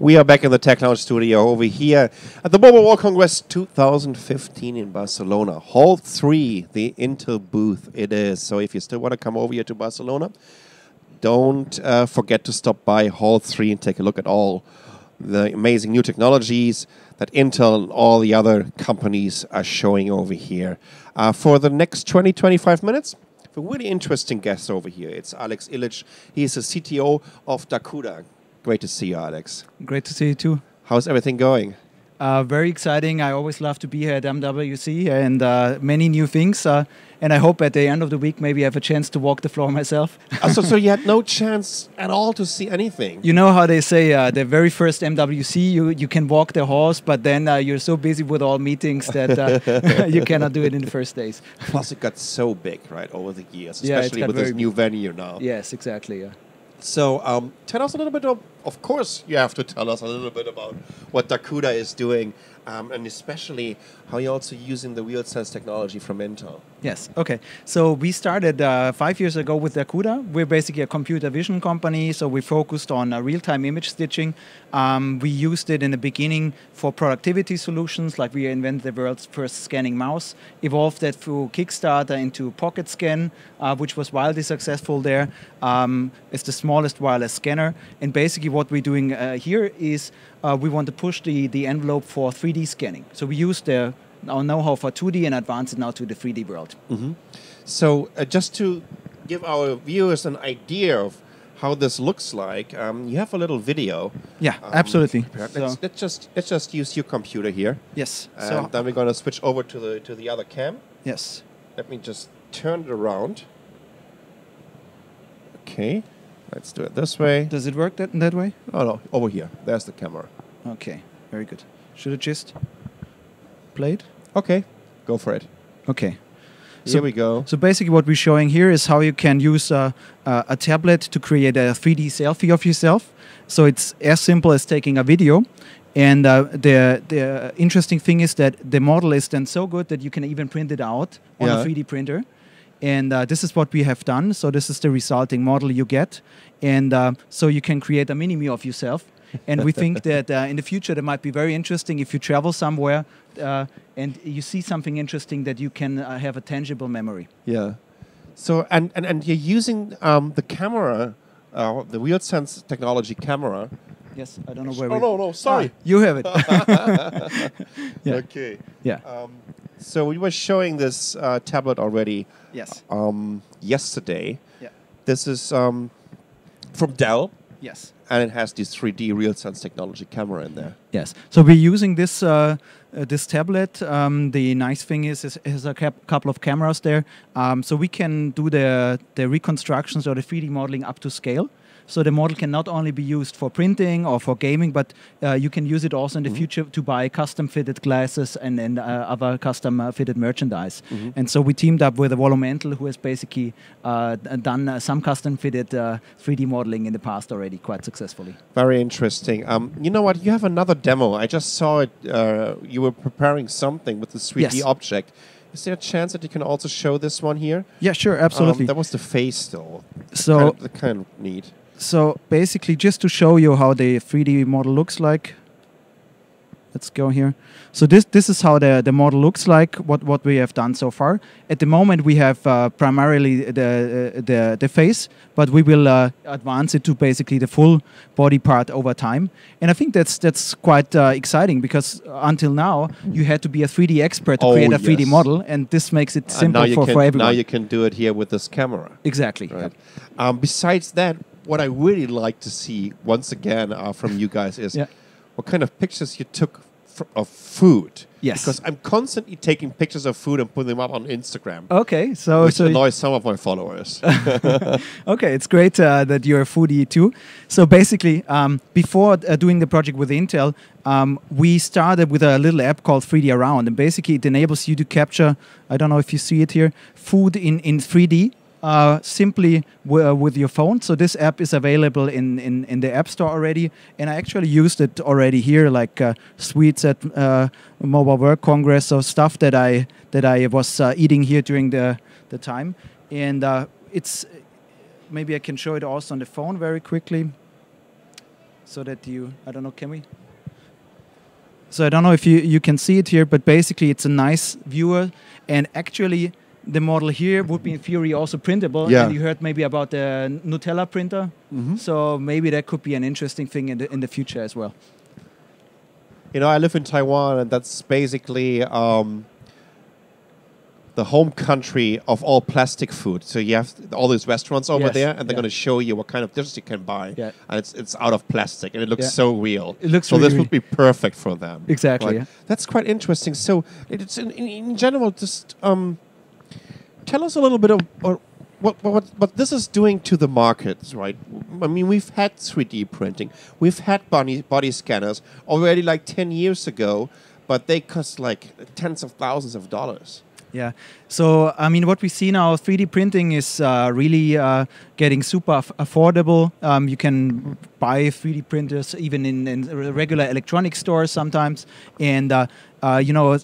We are back in the TechLounge studio over here at the Mobile World Congress 2015 in Barcelona. Hall 3, the Intel booth it is. So if you still want to come over here to Barcelona, don't forget to stop by Hall 3 and take a look at all the amazing new technologies that Intel and all the other companies are showing over here. For the next 20-25 minutes, a really interesting guest over here. It's Ilic. He's the CTO of Dacuda. Great to see you, Alex. Great to see you too. How's everything going? Very exciting. I always love to be here at MWC and many new things. And I hope at the end of the week maybe I have a chance to walk the floor myself. So you had no chance at all to see anything? You know how they say the very first MWC, you can walk the halls, but then you're so busy with all meetings that you cannot do it in the first days. Plus it got so big, right, over the years, Yeah, especially with this new venue now. Yes, exactly, yeah. So tell us a little bit of course you have to tell us a little bit about what Dacuda is doing and especially how you're also using the WheelSense technology from Intel. Yes, okay. So we started 5 years ago with Dacuda. We're basically a computer vision company, so we focused on real-time image stitching. We used it in the beginning for productivity solutions, like we invented the world's first scanning mouse, evolved that through Kickstarter into Pocket Scan, which was wildly successful there. It's the smallest wireless scanner. And basically what we're doing here is we want to push the envelope for 3D scanning. So we use our know-how for 2D and advance it now to the 3D world. Mm-hmm. So just to give our viewers an idea of how this looks like, you have a little video. Yeah, absolutely. Let's just use your computer here. Yes. And then we're going to switch over to the other cam. Yes. Let me just turn it around. Okay. Let's do it this way. Does it work that way? Oh, no. Over here. There's the camera. Okay. Very good. Should it just play it? Okay. Go for it. Okay. Here we go. So basically what we're showing here is how you can use a tablet to create a 3D selfie of yourself. So it's as simple as taking a video. And the interesting thing is that the model is then so good that you can even print it out on a 3D printer. And this is what we have done. So this is the resulting model you get. And so you can create a mini-me of yourself. And we think that in the future that might be very interesting if you travel somewhere and you see something interesting that you can have a tangible memory. Yeah. So and you're using the camera, the WheelSense technology camera. Yes, I don't know where. No, sorry. You have it. Yeah. Okay. Yeah. So we were showing this tablet already. Yes. Yesterday. Yeah. This is from Dell. Yes. And it has this 3D RealSense technology camera in there. Yes. So we're using this this tablet. The nice thing is it has a couple of cameras there, so we can do the reconstructions or the 3D modeling up to scale. So the model can not only be used for printing or for gaming, but you can use it also in the future to buy custom-fitted glasses and other custom-fitted merchandise. Mm-hmm. And so we teamed up with Volumental, who has basically done some custom-fitted 3D modeling in the past already quite successfully. Very interesting. You know what? You have another demo. I just saw it. You were preparing something with this 3D object. Is there a chance that you can also show this one here? Yeah, sure, absolutely. That was the face still. So kind of neat. So basically, just to show you how the 3D model looks like, let's go here. So this is how the model looks like, what we have done so far. At the moment, we have primarily the face, but we will advance it to basically the full body part over time. And I think that's quite exciting because until now, you had to be a 3D expert to create a 3D model, and this makes it simple for everyone. Now you can do it here with this camera. Exactly. Right. Besides that, what I really like to see, once again, from you guys is what kind of pictures you took of food. Yes. Because I'm constantly taking pictures of food and putting them up on Instagram. Okay. Which annoys some of my followers. Okay, it's great that you're a foodie too. So basically, before doing the project with Intel, we started with a little app called 3D Around. And basically, it enables you to capture, I don't know if you see it here, food in 3D. Simply with your phone. So this app is available in the App Store already, and I actually used it already here, like sweets at Mobile World Congress, so stuff that I was eating here during the time. And it's maybe I can show it also on the phone very quickly. so that you, I don't know, can we? So I don't know if you can see it here, but basically it's a nice viewer. And actually the model here would be in theory also printable. Yeah. And you heard maybe about the Nutella printer. So maybe that could be an interesting thing in the future as well. You know, I live in Taiwan, and that's basically the home country of all plastic food. So you have all these restaurants over there, and they're going to show you what kind of dishes you can buy. Yeah. And it's out of plastic, and it looks so real. It looks so really this would be perfect for them. Exactly. Right? That's quite interesting. So it's in general, just tell us a little bit of what this is doing to the markets, right? I mean, we've had 3D printing. We've had body scanners already like 10 years ago, but they cost like tens of thousands of dollars. Yeah. So, I mean, what we see now, 3D printing is really getting super affordable. You can buy 3D printers even in regular electronic stores sometimes. And, you know,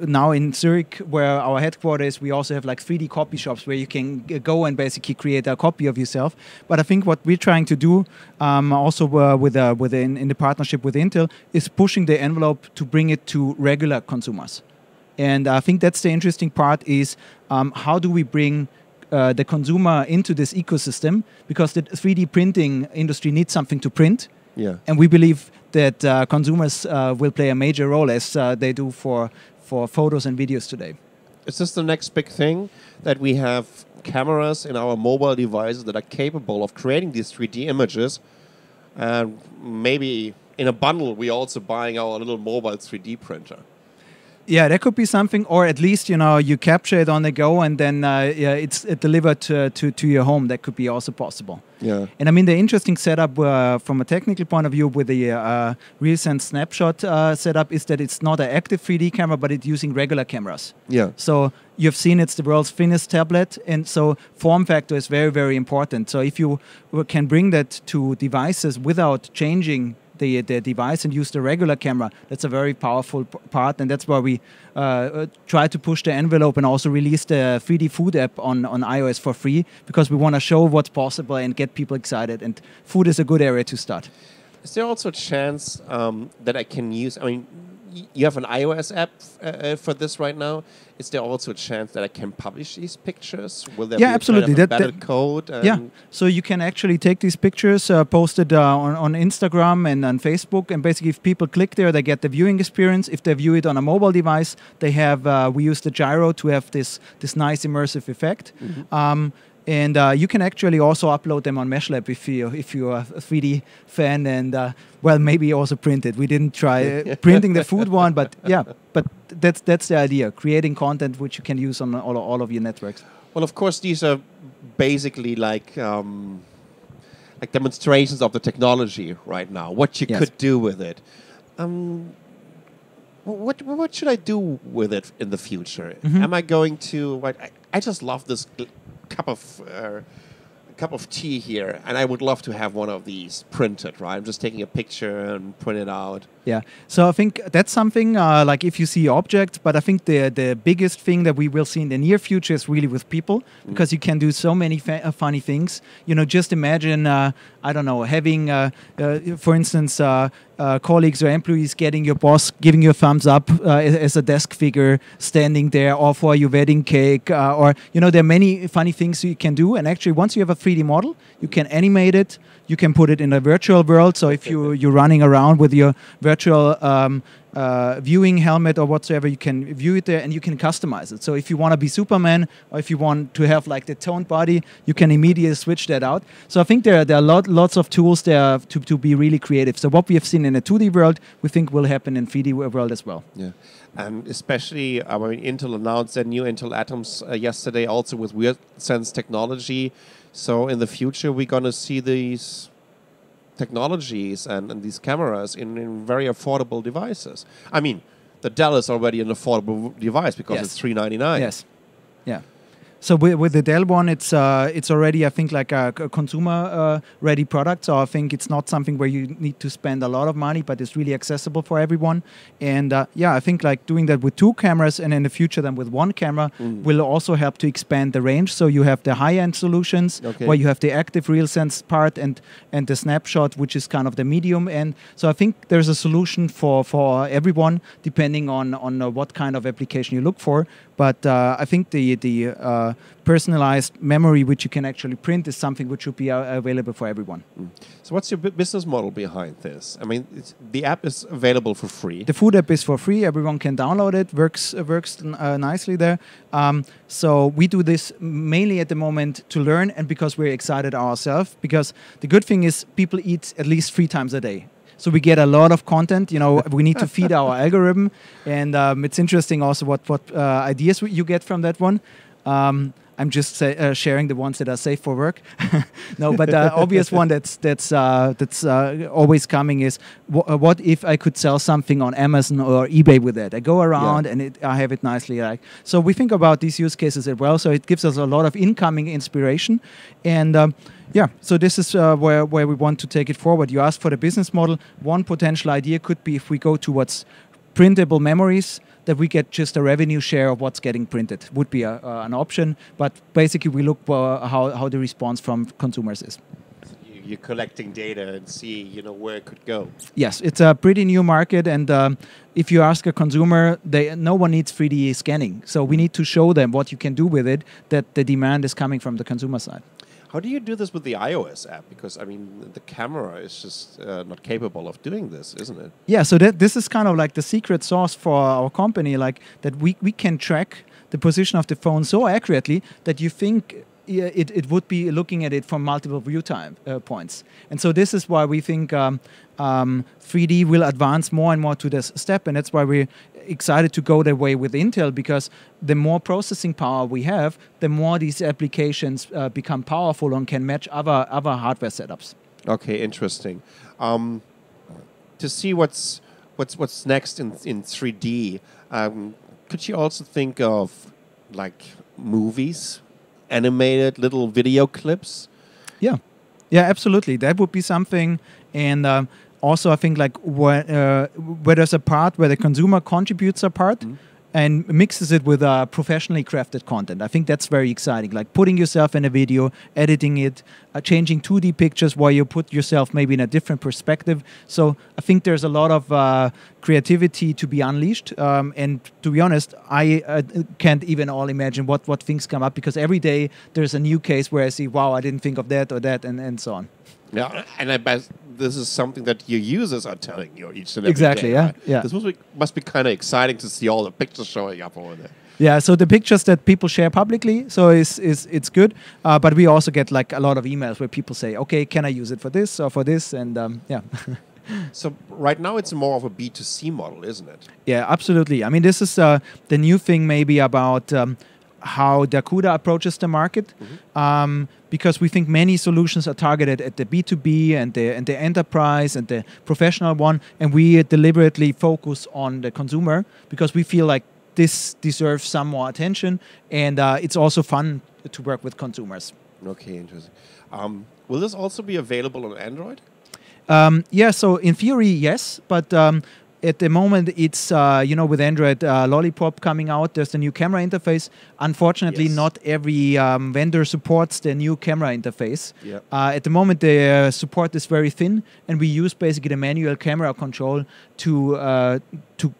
now in Zurich, where our headquarters is, we also have like 3D copy shops where you can go and basically create a copy of yourself. But I think what we're trying to do, also in the partnership with Intel, is pushing the envelope to bring it to regular consumers. And I think that's the interesting part is how do we bring the consumer into this ecosystem? Because the 3D printing industry needs something to print. Yeah. And we believe that consumers will play a major role as they do for photos and videos today. Is this the next big thing, that we have cameras in our mobile devices that are capable of creating these 3D images? And maybe in a bundle, we're also buying our little mobile 3D printer. Yeah, that could be something, or at least, you know, you capture it on the go and then it's delivered to your home. That could be also possible. Yeah. And I mean, the interesting setup from a technical point of view with the RealSense snapshot setup is that it's not an active 3D camera, but it's using regular cameras. Yeah. So you've seen it's the world's thinnest tablet, and so form factor is very, very important. So if you can bring that to devices without changing the device and use the regular camera, that's a very powerful part, and that's why we try to push the envelope and also release the 3D food app on iOS for free, because we want to show what's possible and get people excited, and food is a good area to start. Is there also a chance that I can use, I mean, you have an iOS app for this right now. Is there also a chance that I can publish these pictures? Will there be absolutely. Kind of embedded code? Yeah, so you can actually take these pictures, post it on Instagram and on Facebook, and basically if people click there, they get the viewing experience. If they view it on a mobile device, they have, we use the gyro to have this nice immersive effect. Mm-hmm. And you can actually also upload them on MeshLab if you're a 3D fan, and well, maybe also print it. We didn't try printing the food one, but yeah, but that's the idea: creating content which you can use on all of your networks. Well, of course, these are basically like demonstrations of the technology right now. What you could do with it. What should I do with it in the future? Mm-hmm. Am I going to? I just love this cup of tea here, and I would love to have one of these printed, right? I'm just taking a picture and print it out. Yeah, so I think that's something like if you see objects, but I think the biggest thing that we will see in the near future is really with people, because you can do so many funny things. You know, just imagine, I don't know, having, for instance, colleagues or employees getting your boss giving you a thumbs up as a desk figure standing there, or for your wedding cake, or, you know, there are many funny things you can do. And actually, once you have a 3D model, you can animate it, you can put it in a virtual world. So if you're running around with your virtual viewing helmet or whatsoever, you can view it there and you can customize it. So if you want to be Superman, or if you want to have like the toned body, you can immediately switch that out. So I think there are lots of tools there to be really creative. So what we have seen in a 2D world, we think will happen in 3D world as well. Yeah. And especially, I mean, Intel announced their new Intel Atoms yesterday, also with RealSense technology. So in the future, we're going to see these technologies and these cameras in very affordable devices. I mean, the Dell is already an affordable device because it's $399. Yes. Yeah. So with the Dell one, it's already, I think, like a consumer ready product. So I think it's not something where you need to spend a lot of money, but it's really accessible for everyone. And yeah, I think like doing that with 2 cameras and in the future then with 1 camera will also help to expand the range. So you have the high-end solutions where you have the active RealSense part and the snapshot, which is kind of the medium end. So I think there's a solution for everyone depending on what kind of application you look for. But I think the personalized memory which you can actually print is something which should be available for everyone. So what's your business model behind this? I mean, the app is available for free. The food app is for free. Everyone can download it. Works nicely there. So we do this mainly at the moment to learn and because we're excited ourselves. Because the good thing is people eat at least 3 times a day. So we get a lot of content. You know, we need to feed our algorithm, and it's interesting also what ideas you get from that one. I'm just sharing the ones that are safe for work. No, but the obvious one that's always coming is what if I could sell something on Amazon or eBay with it? I go around and I have it nicely. So we think about these use cases as well. So it gives us a lot of incoming inspiration, and yeah, so this is where we want to take it forward. You asked for the business model. One potential idea could be if we go towards printable memories, that we get just a revenue share of what's getting printed. Would be an option, but basically we look for how the response from consumers is. You're collecting data and see, you know, where it could go. Yes, it's a pretty new market, and if you ask a consumer, no one needs 3D scanning. So we need to show them what you can do with it, that the demand is coming from the consumer side. How do you do this with the iOS app? Because, I mean, the camera is just not capable of doing this, isn't it? Yeah, so this is kind of like the secret sauce for our company, like that we can track the position of the phone so accurately that you think it would be looking at it from multiple view time points. And so this is why we think 3D will advance more and more to this step, and that's why we're excited to go that way with Intel, because the more processing power we have, the more these applications become powerful and can match other hardware setups. Okay, interesting. To see what's next in 3D, could you also think of like movies, animated little video clips? Yeah, absolutely. That would be something, and also I think like where there's a part where the consumer contributes a part and mixes it with professionally crafted content. I think that's very exciting, like putting yourself in a video, editing it, changing 2D pictures while you put yourself maybe in a different perspective. So I think there's a lot of creativity to be unleashed. And to be honest, I can't even all imagine what things come up, because every day there's a new case where I see, wow, I didn't think of that or that, and so on. Yeah, and I bet this is something that your users are telling you each and every exactly, day. Yeah, right? yeah. This must be kind of exciting to see all the pictures showing up over there. Yeah, so the pictures that people share publicly, so it's good. But we also get like a lot of emails where people say, okay, can I use it for this or for this? And yeah. So right now it's more of a B2C model, isn't it? Yeah, absolutely. I mean, this is the new thing maybe about how Dacuda approaches the market. Because we think many solutions are targeted at the B2B and the enterprise and the professional one, and we deliberately focus on the consumer because we feel like this deserves some more attention, and it's also fun to work with consumers. Okay, interesting. Will this also be available on Android? Yeah, so in theory, yes, but at the moment, it's, with Android Lollipop coming out, there's the new camera interface. Unfortunately, not every vendor supports the new camera interface. Yep. At the moment, the support is very thin, and we use basically the manual camera control to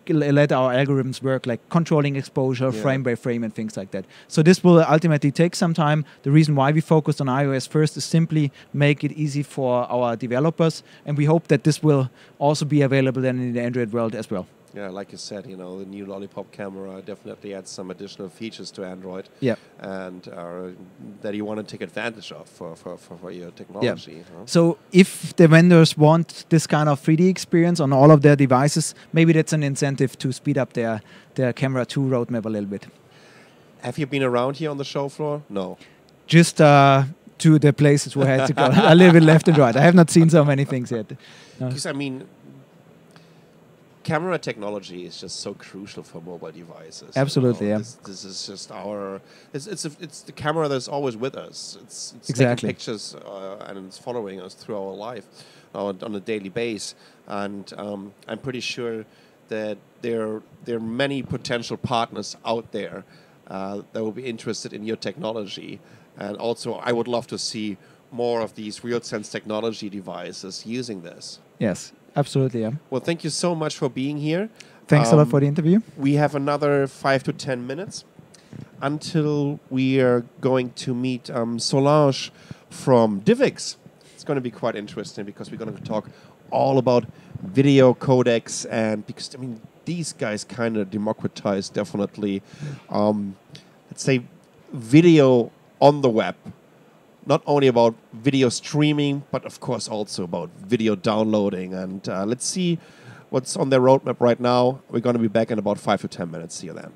let our algorithms work, like controlling exposure, frame by frame, and things like that. So this will ultimately take some time. The reason why we focused on iOS first is simply make it easy for our developers, and we hope that this will also be available then in the Android world as well. Yeah, like you said, the new Lollipop camera definitely adds some additional features to Android. Yeah. And that you want to take advantage of for your technology. Yeah. Huh? So if the vendors want this kind of 3D experience on all of their devices, maybe that's an incentive to speed up their Camera 2 roadmap a little bit. Have you been around here on the show floor? No. Just to the places where I had to go. A little bit left and right. I have not seen so many things yet. Because, camera technology is just so crucial for mobile devices. Absolutely, you know. yeah. This is just our. It's the camera that's always with us. It's Exactly. taking pictures and it's following us through our life on a daily basis. And I'm pretty sure that there are many potential partners out there that will be interested in your technology. And also, I would love to see more of these RealSense technology devices using this. Yes, absolutely, yeah. Well, thank you so much for being here. Thanks a lot for the interview. We have another 5 to 10 minutes until we are going to meet Solange from Divix. It's going to be quite interesting because we're going to talk all about video codecs, and because, I mean, these guys kind of democratize definitely, let's say, video on the web. Not only about video streaming, but of course also about video downloading. And let's see what's on their roadmap right now. We're going to be back in about 5 to 10 minutes. See you then.